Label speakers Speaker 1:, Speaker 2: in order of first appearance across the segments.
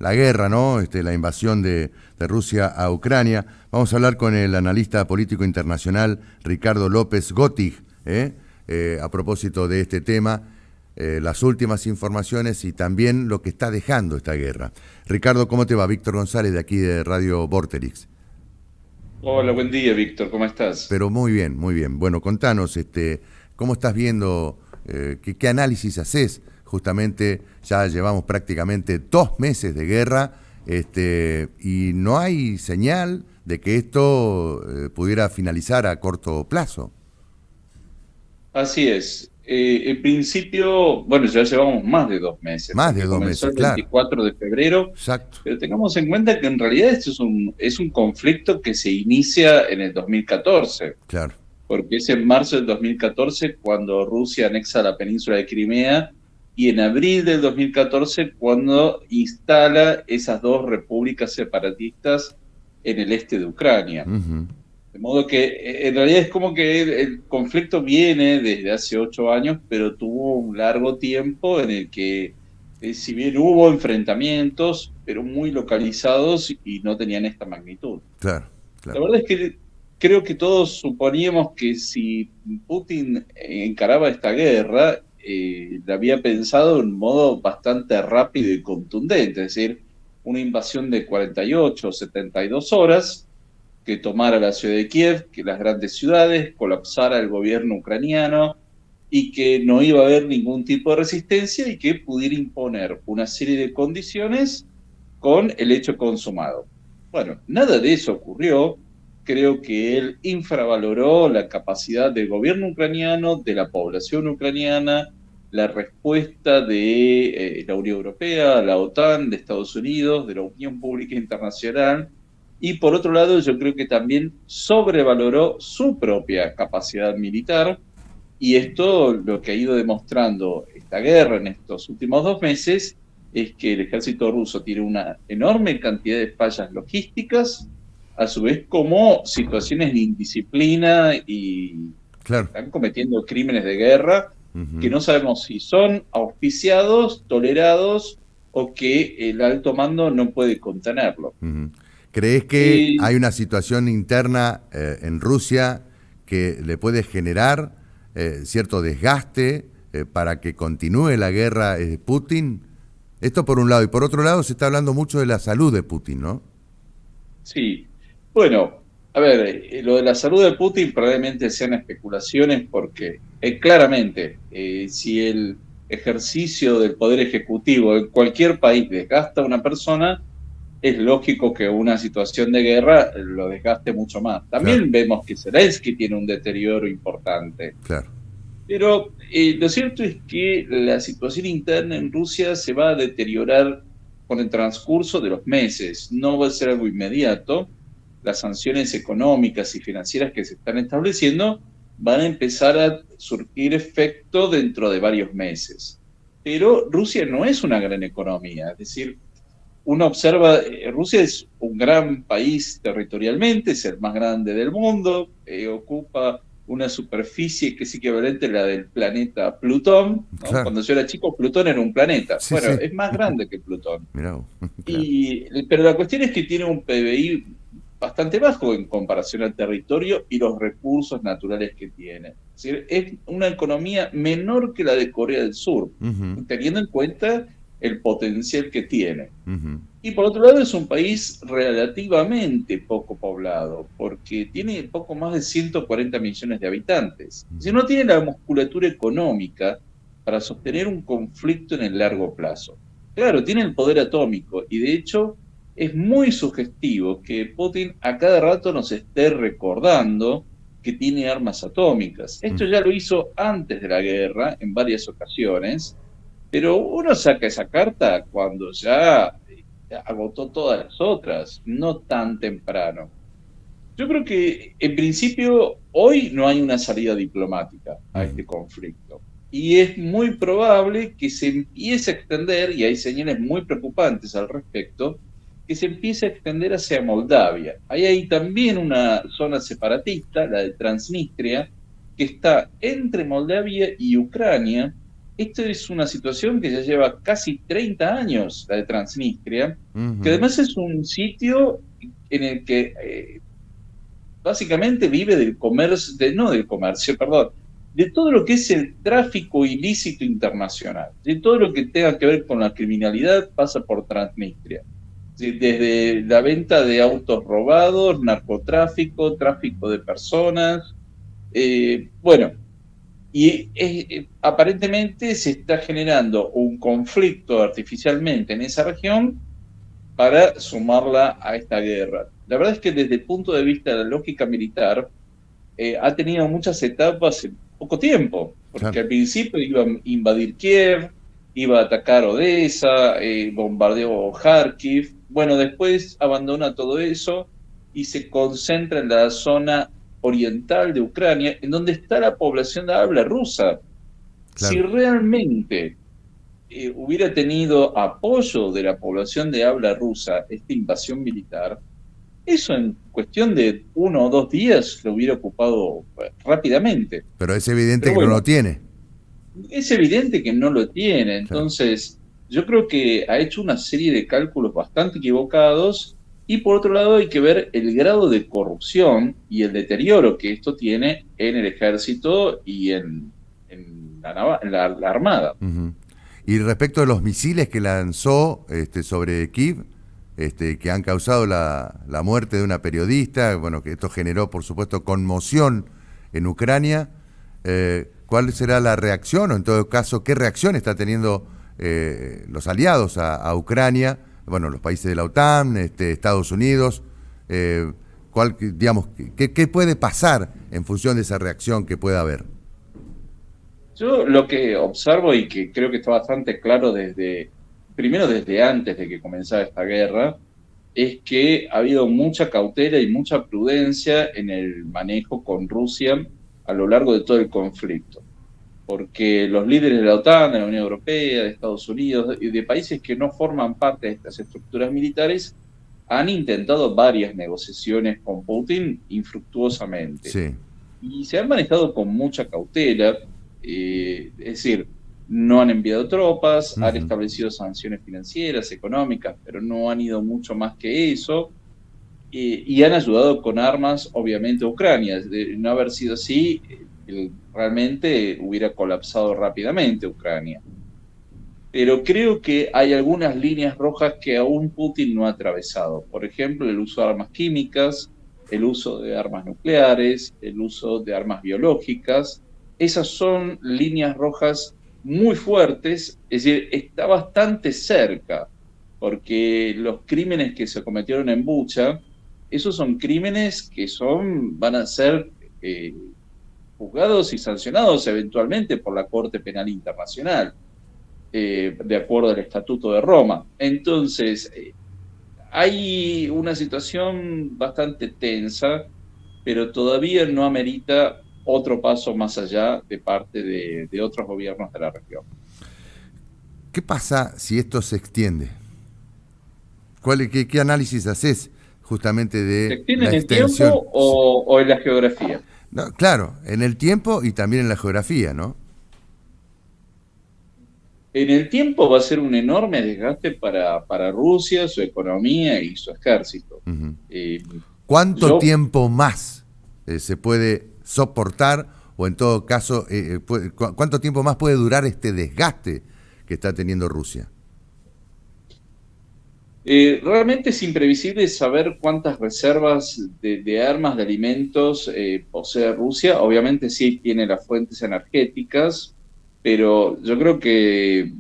Speaker 1: la guerra, ¿no? La invasión de Rusia a Ucrania. Vamos a hablar con el analista político internacional Ricardo López Gottig, a propósito de este tema, las últimas informaciones y también lo que está dejando esta guerra. Ricardo, ¿cómo te va? Víctor González de aquí de Radio Vorterix.
Speaker 2: Hola, buen día, Víctor, ¿cómo estás?
Speaker 1: Pero muy bien, muy bien. Bueno, contanos, ¿cómo estás viendo, qué análisis haces? Justamente ya llevamos prácticamente 2 meses de guerra, y no hay señal de que esto pudiera finalizar a corto plazo.
Speaker 2: Así es. En principio, bueno, ya llevamos más de 2 meses,
Speaker 1: Más de
Speaker 2: porque
Speaker 1: dos
Speaker 2: comenzó
Speaker 1: meses,
Speaker 2: el
Speaker 1: claro.
Speaker 2: 24 de febrero,
Speaker 1: Exacto,
Speaker 2: pero tengamos en cuenta que en realidad esto es un conflicto que se inicia en el 2014,
Speaker 1: claro.
Speaker 2: porque es en marzo del 2014 cuando Rusia anexa la península de Crimea y en abril del 2014 cuando instala esas dos repúblicas separatistas en el este de Ucrania.
Speaker 1: Ujú,
Speaker 2: De modo que en realidad es como que el conflicto viene desde hace 8 años, pero tuvo un largo tiempo en el que, si bien hubo enfrentamientos, pero muy localizados y no tenían esta magnitud.
Speaker 1: claro,
Speaker 2: La
Speaker 1: claro.
Speaker 2: verdad es que creo que todos suponíamos que si Putin encaraba esta guerra, la había pensado de un modo bastante rápido y contundente, es decir, una invasión de 48 o 72 horas que tomara la ciudad de Kiev, que las grandes ciudades, colapsara el gobierno ucraniano y que no iba a haber ningún tipo de resistencia y que pudiera imponer una serie de condiciones con el hecho consumado. Bueno, nada de eso ocurrió. Creo que él infravaloró la capacidad del gobierno ucraniano, de la población ucraniana, la respuesta de la Unión Europea, la OTAN, de Estados Unidos, de la opinión pública internacional. Y por otro lado, yo creo que también sobrevaloró su propia capacidad militar. Y esto lo que ha ido demostrando esta guerra en estos últimos 2 meses es que el ejército ruso tiene una enorme cantidad de fallas logísticas, a su vez como situaciones de indisciplina y
Speaker 1: Claro.
Speaker 2: están cometiendo crímenes de guerra que
Speaker 1: Ujú,
Speaker 2: no sabemos si son auspiciados, tolerados o que el alto mando no puede contenerlo.
Speaker 1: ujú. ¿Crees que
Speaker 2: Eh,
Speaker 1: hay una situación interna en Rusia que le puede generar cierto desgaste para que continúe la guerra Putin? Esto por un lado. Y por otro lado se está hablando mucho de la salud de Putin, ¿no?
Speaker 2: Sí, bueno, a ver, lo de la salud de Putin probablemente sean especulaciones porque claramente si el ejercicio del poder ejecutivo en cualquier país desgasta a una persona, es lógico que una situación de guerra lo desgaste mucho más.
Speaker 1: Claro,
Speaker 2: También vemos que Zelensky tiene un deterioro importante,
Speaker 1: claro.
Speaker 2: pero lo cierto es que la situación interna en Rusia se va a deteriorar con el transcurso de los meses, no va a ser algo inmediato. Las sanciones económicas y financieras que se están estableciendo van a empezar a surtir efecto dentro de varios meses. Pero Rusia no es una gran economía, es decir, uno observa, Rusia es un gran país territorialmente, es el más grande del mundo, ocupa una superficie que es equivalente a la del planeta Plutón, ¿no?
Speaker 1: Claro.
Speaker 2: Cuando yo era chico, Plutón era un planeta.
Speaker 1: Sí,
Speaker 2: Bueno,
Speaker 1: sí.
Speaker 2: es más grande que Plutón.
Speaker 1: Mirá vos. Claro.
Speaker 2: Pero la cuestión es que tiene un PBI bastante bajo en comparación al territorio y los recursos naturales que tiene. Es decir, es una economía menor que la de Corea del Sur,
Speaker 1: Ujú,
Speaker 2: teniendo en cuenta el potencial que tiene.
Speaker 1: ujú,
Speaker 2: Y por otro lado es un país relativamente poco poblado, porque tiene poco más de 140 millones de habitantes. Si
Speaker 1: ujú.
Speaker 2: no tiene la musculatura económica para sostener un conflicto en el largo plazo. Claro, tiene el poder atómico y de hecho es muy sugestivo que Putin a cada rato nos esté recordando que tiene armas atómicas. Esto ya lo hizo antes de la guerra en varias ocasiones, pero uno saca esa carta cuando ya agotó todas las otras, no tan temprano. Yo creo que en principio hoy no hay una salida diplomática a
Speaker 1: Ujú.
Speaker 2: este conflicto. Y es muy probable que se empiece a extender, y hay señales muy preocupantes al respecto, que se empiece a extender hacia Moldavia. Ahí hay también una zona separatista, la de Transnistria, que está entre Moldavia y Ucrania. esto es una situación que ya lleva casi 30 años, la de Transnistria, que
Speaker 1: Ujú.
Speaker 2: además es un sitio en el que básicamente vive del comercio, no del comercio, perdón, de todo lo que es el tráfico ilícito internacional, de todo lo que tenga que ver con la criminalidad pasa por Transnistria. Sí, desde la venta de autos robados, narcotráfico, tráfico de personas, bueno, y aparentemente se está generando un conflicto artificialmente en esa región para sumarla a esta guerra. La verdad es que desde el punto de vista de la lógica militar, ha tenido muchas etapas en poco tiempo, porque
Speaker 1: Claro.
Speaker 2: al principio iba a invadir Kiev, iba a atacar Odessa, bombardeó Kharkiv, bueno, después abandona todo eso y se concentra en la zona oriental de Ucrania, en donde está la población de habla rusa. Si
Speaker 1: Claro.
Speaker 2: realmente hubiera tenido apoyo de la población de habla rusa esta invasión militar, eso en cuestión de 1 o 2 días lo hubiera ocupado rápidamente.
Speaker 1: Pero es evidente
Speaker 2: Pero
Speaker 1: que no lo
Speaker 2: bueno,
Speaker 1: tiene.
Speaker 2: es evidente que no lo tiene.
Speaker 1: Claro.
Speaker 2: Entonces, yo creo que ha hecho una serie de cálculos bastante equivocados. Y por otro lado, hay que ver el grado de corrupción y el deterioro que esto tiene en el ejército y en la armada.
Speaker 1: Ujú. Y respecto de los misiles que lanzó sobre Kiev, que han causado la muerte de una periodista, bueno, que esto generó, por supuesto, conmoción en Ucrania, ¿cuál será la reacción o en todo caso qué reacción está teniendo los aliados a Ucrania, bueno, los países de la OTAN, Estados Unidos? Digamos, ¿qué puede pasar en función de esa reacción que pueda haber?
Speaker 2: Yo lo que observo y que creo que está bastante claro primero desde antes de que comenzara esta guerra, es que ha habido mucha cautela y mucha prudencia en el manejo con Rusia a lo largo de todo el conflicto. Porque los líderes de la OTAN, de la Unión Europea, de Estados Unidos y de países que no forman parte de estas estructuras militares han intentado varias negociaciones con Putin infructuosamente
Speaker 1: Sí.
Speaker 2: y se han manejado con mucha cautela, es decir, no han enviado tropas, han
Speaker 1: Ujú.
Speaker 2: establecido sanciones financieras, económicas, pero no han ido mucho más que eso, y han ayudado con armas, obviamente, a Ucrania. De no haber sido así, realmente hubiera colapsado rápidamente Ucrania. Pero creo que hay algunas líneas rojas que aún Putin no ha atravesado. Por ejemplo, el uso de armas químicas, el uso de armas nucleares, el uso de armas biológicas. Esas son líneas rojas muy fuertes, es decir, está bastante cerca, porque los crímenes que se cometieron en Bucha, esos son crímenes que van a ser eh, juzgados y sancionados eventualmente por la Corte Penal Internacional, de acuerdo al Estatuto de Roma. Entonces, hay una situación bastante tensa, pero todavía no amerita otro paso más allá de parte de otros gobiernos de la región.
Speaker 1: ¿Qué pasa si esto se extiende? ¿Qué análisis haces justamente
Speaker 2: ¿Se
Speaker 1: de
Speaker 2: extiende
Speaker 1: la
Speaker 2: en el tiempo
Speaker 1: extensión?
Speaker 2: o en la geografía?
Speaker 1: No, claro, en el tiempo y también en la geografía, ¿no?
Speaker 2: En el tiempo va a ser un enorme desgaste para Rusia, su economía y su ejército.
Speaker 1: Ujú.
Speaker 2: Eh,
Speaker 1: ¿Cuánto
Speaker 2: yo
Speaker 1: tiempo más se puede soportar o en todo caso, cuánto tiempo más puede durar este desgaste que está teniendo Rusia?
Speaker 2: Realmente es imprevisible saber cuántas reservas de armas, de alimentos posee Rusia. Obviamente sí tiene las fuentes energéticas, pero yo creo que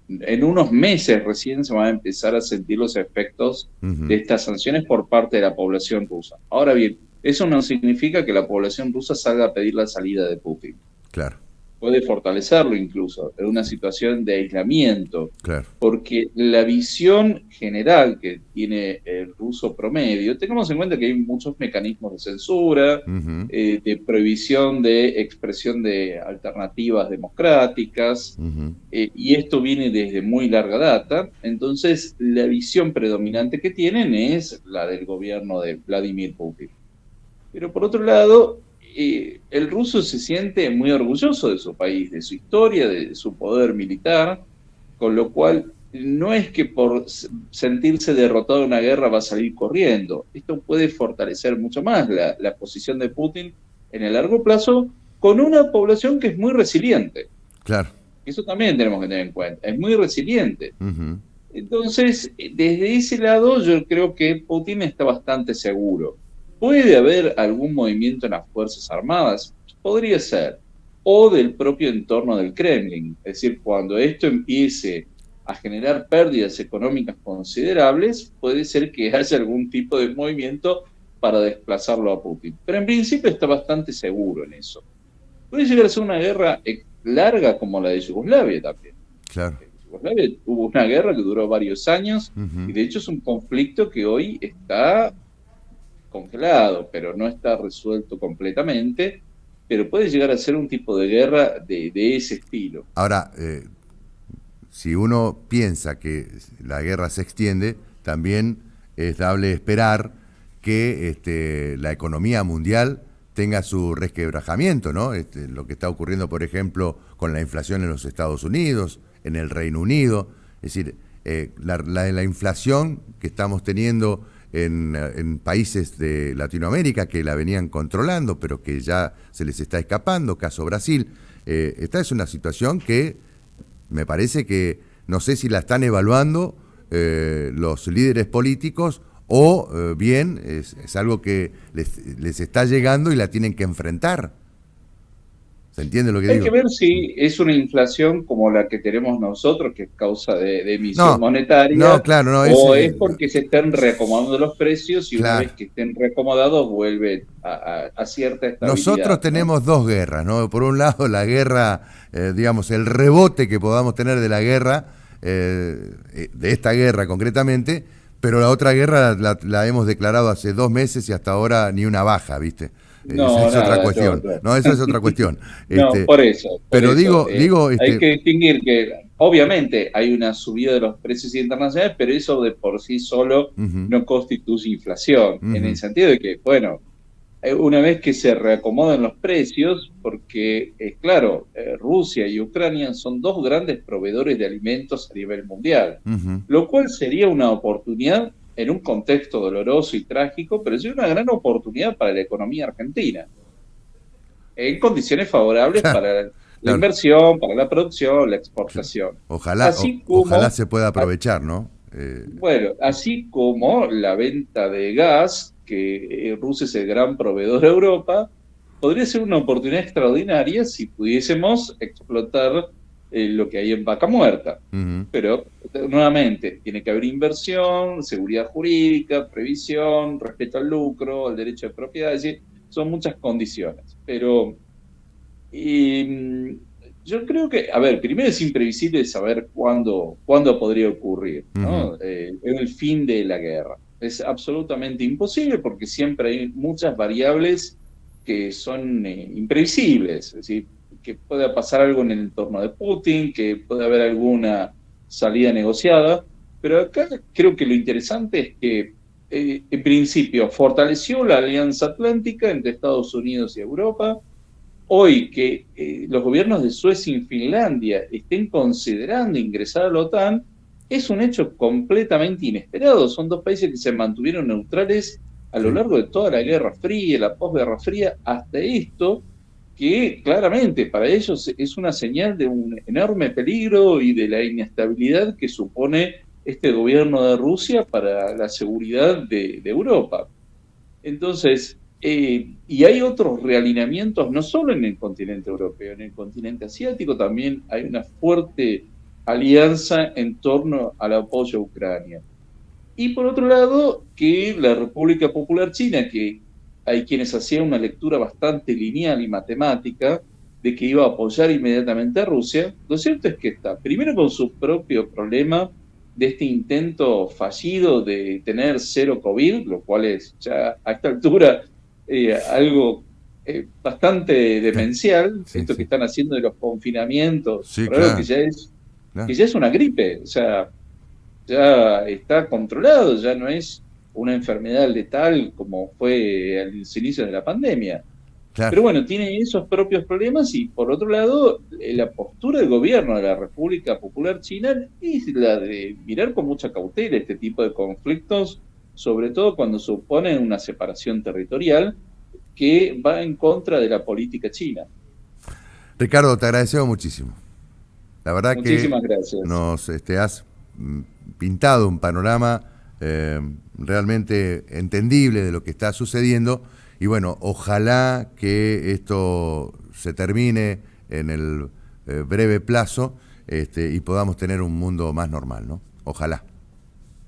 Speaker 2: en unos meses recién se van a empezar a sentir los efectos de
Speaker 1: Ujú.
Speaker 2: estas sanciones por parte de la población rusa. Ahora bien, eso no significa que la población rusa salga a pedir la salida de Putin.
Speaker 1: Claro,
Speaker 2: Puede fortalecerlo incluso en una situación de aislamiento,
Speaker 1: claro.
Speaker 2: porque la visión general que tiene el ruso promedio, tengamos en cuenta que hay muchos mecanismos de censura,
Speaker 1: Ujú,
Speaker 2: de prohibición de expresión de alternativas democráticas,
Speaker 1: ujú.
Speaker 2: y esto viene desde muy larga data. Entonces la visión predominante que tienen es la del gobierno de Vladimir Putin. Pero por otro lado, el ruso se siente muy orgulloso de su país, de su historia, de su poder militar, con lo cual no es que por sentirse derrotado en una guerra va a salir corriendo. Esto puede fortalecer mucho más la posición de Putin en el largo plazo con una población que es muy resiliente.
Speaker 1: Claro.
Speaker 2: Eso también tenemos que tener en cuenta. Es muy resiliente.
Speaker 1: Ujú.
Speaker 2: Entonces, desde ese lado, yo creo que Putin está bastante seguro. ¿Puede haber algún movimiento en las Fuerzas Armadas? Podría ser. O del propio entorno del Kremlin. Es decir, cuando esto empiece a generar pérdidas económicas considerables, puede ser que haya algún tipo de movimiento para desplazarlo a Putin. Pero en principio está bastante seguro en eso. Puede llegar a ser una guerra larga como la de Yugoslavia también.
Speaker 1: Claro.
Speaker 2: En Yugoslavia hubo una guerra que duró varios años y
Speaker 1: Ujú.
Speaker 2: de hecho es un conflicto que hoy está congelado, pero no está resuelto completamente, pero puede llegar a ser un tipo de guerra de ese estilo.
Speaker 1: Ahora, si uno piensa que la guerra se extiende, también es dable esperar que la economía mundial tenga su resquebrajamiento, ¿no? Lo que está ocurriendo, por ejemplo, con la inflación en los Estados Unidos, en el Reino Unido, es decir, la inflación que estamos teniendo en países de Latinoamérica que la venían controlando, pero que ya se les está escapando, caso Brasil, esta es una situación que me parece que no sé si la están evaluando los líderes políticos o bien es algo que les está llegando y la tienen que enfrentar. ¿Se entiende lo que
Speaker 2: Hay que
Speaker 1: digo?
Speaker 2: ver si es una inflación como la que tenemos nosotros, que es causa de emisión
Speaker 1: No, no,
Speaker 2: monetaria,
Speaker 1: claro, no,
Speaker 2: o es porque se estén reacomodando los precios y una
Speaker 1: claro.
Speaker 2: vez que estén reacomodados vuelve a cierta
Speaker 1: Nosotros
Speaker 2: estabilidad, ¿no?
Speaker 1: tenemos dos guerras, ¿no? Por un lado la guerra, digamos, el rebote que podamos tener de la guerra, de esta guerra concretamente, pero la otra guerra la hemos declarado hace 2 meses y hasta ahora ni una baja, ¿viste? Esa
Speaker 2: No,
Speaker 1: es otra
Speaker 2: nada,
Speaker 1: cuestión. No, eso es otra cuestión.
Speaker 2: no,
Speaker 1: Este,
Speaker 2: por
Speaker 1: pero
Speaker 2: eso.
Speaker 1: digo,
Speaker 2: Hay que distinguir que obviamente hay una subida de los precios internacionales, pero eso de por sí solo
Speaker 1: ujú,
Speaker 2: no constituye inflación, en el
Speaker 1: ujú,
Speaker 2: sentido de que, bueno, una vez que se reacomodan los precios, porque, claro, Rusia y Ucrania son dos grandes proveedores de alimentos a nivel mundial,
Speaker 1: ujú.
Speaker 2: lo cual sería una oportunidad en un contexto doloroso y trágico, pero sería una gran oportunidad para la economía argentina, en condiciones favorables
Speaker 1: Claro,
Speaker 2: para la
Speaker 1: claro.
Speaker 2: inversión, para la producción, la
Speaker 1: Claro.
Speaker 2: exportación.
Speaker 1: Ojalá,
Speaker 2: Así
Speaker 1: ojalá
Speaker 2: como
Speaker 1: se pueda aprovechar, ¿no?
Speaker 2: bueno, así como la venta de gas, que Rusia es el gran proveedor de Europa, podría ser una oportunidad extraordinaria si pudiésemos explotar lo que hay en Vaca Muerta.
Speaker 1: Ujú,
Speaker 2: Pero, nuevamente, tiene que haber inversión, seguridad jurídica, previsión, respeto al lucro, al derecho de propiedad, es decir, son muchas condiciones. Pero y yo creo que, a ver, primero es imprevisible saber cuándo podría ocurrir,
Speaker 1: ujú.
Speaker 2: ¿no? El fin de la guerra. Es absolutamente imposible porque siempre hay muchas variables que son imprevisibles. Es decir, que pueda pasar algo en el entorno de Putin, que pueda haber alguna salida negociada. Pero acá creo que lo interesante es que, en principio, fortaleció la Alianza Atlántica entre Estados Unidos y Europa. Hoy que los gobiernos de Suecia y Finlandia estén considerando ingresar a la OTAN es un hecho completamente inesperado. Son dos países que se mantuvieron neutrales a lo
Speaker 1: Sí.
Speaker 2: largo de toda la Guerra Fría, la posguerra fría, hasta esto, que claramente para ellos es una señal de un enorme peligro y de la inestabilidad que supone este gobierno de Rusia para la seguridad de Europa. Entonces, y hay otros realineamientos, no solo en el continente europeo, en el continente asiático también hay una fuerte alianza en torno al apoyo a Ucrania. Y por otro lado, que la República Popular China, que hay quienes hacían una lectura bastante lineal y matemática de que iba a apoyar inmediatamente a Rusia, lo cierto es que está primero con su propio problema de este intento fallido de tener cero COVID, lo cual es ya a esta altura algo bastante demencial,
Speaker 1: Sí,
Speaker 2: esto que
Speaker 1: sí.
Speaker 2: están haciendo de los confinamientos,
Speaker 1: Sí,
Speaker 2: por algo
Speaker 1: claro,
Speaker 2: que
Speaker 1: claro.
Speaker 2: ya es una gripe, o sea, ya está controlado, ya no es una enfermedad letal como fue al inicio de la pandemia.
Speaker 1: Claro.
Speaker 2: Pero bueno, tiene esos propios problemas y por otro lado, la postura del gobierno de la República Popular China es la de mirar con mucha cautela este tipo de conflictos, sobre todo cuando suponen una separación territorial que va en contra de la política china.
Speaker 1: Ricardo, te agradecemos muchísimo. La verdad que
Speaker 2: Muchísimas gracias.
Speaker 1: nos has pintado un panorama realmente entendible de lo que está sucediendo y bueno, ojalá que esto se termine en el breve plazo y podamos tener un mundo más normal, ¿no? Ojalá.